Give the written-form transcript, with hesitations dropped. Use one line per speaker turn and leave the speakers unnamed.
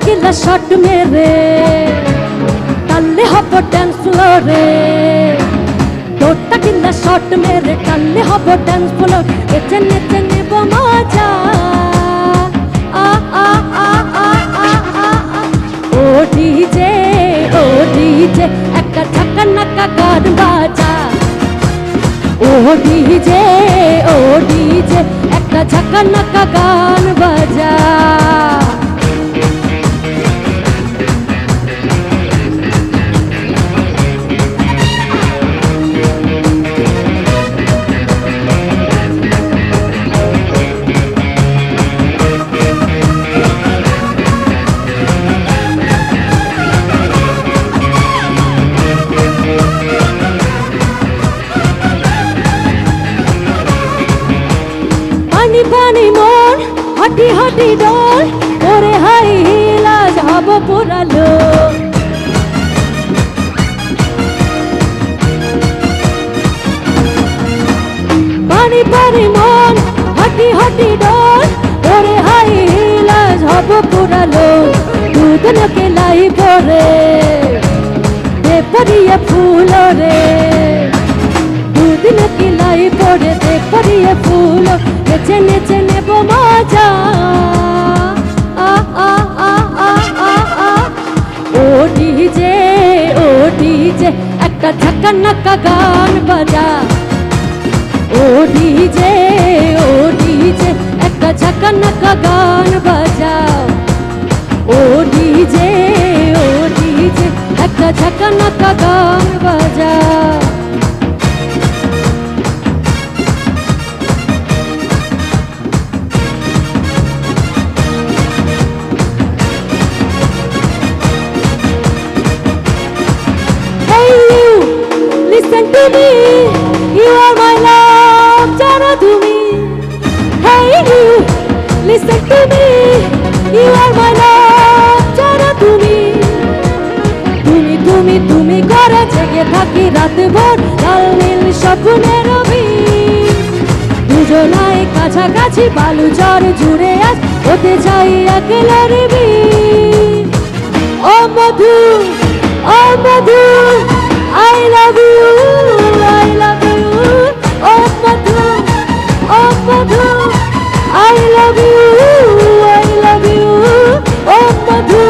কিলা শট মেরে টানলে হব ড্যান্স ফ্লোরে, তোরটা কিলা শট মেরে টানলে হব ড্যান্স ফ্লোর, নেচে নেচে নেব মজা। ও ডিজে একটা ঝাঁকা নাকা গান বাজা। ও ডিজে একটা ঝাঁকা নাকা গান বাজা। পানি মন হাঁটি হাঁটি ডোল ওরে হাই হিলা যাব পুরালো। পানি পানি মন হাঁটি হাঁটি ডোল ওরে হাই হিলা যাব পুরালো। দুধ নকে লাই পরে দে পরিয়ে ফুল রে, দুধ নকে লাই পরে দে পরিয়ে ফুল, নেচে নেচে নেব মজা। ও ডিজে একটা ঝাঁকা নাকা গান বাজা। ও ডিজে একটা ঝাঁকা নাকা গান বাজা। ও ডিজে একটা ঝাঁকা নাকা গান বাজা। Listen to me, you are my love, jana tumi. Hey you, listen to me, you are my love, jana tumi. তুমি করে জেগে থাকি রাত ভোর, লাল নীল স্বপ্নের রবি। দুজনাই কাছাকাছি বালু চর জুড়ে আজ হতে চাই একলা রেবি। ও মধু I love you, I love you, oh Madhu, I love you, oh Madhu,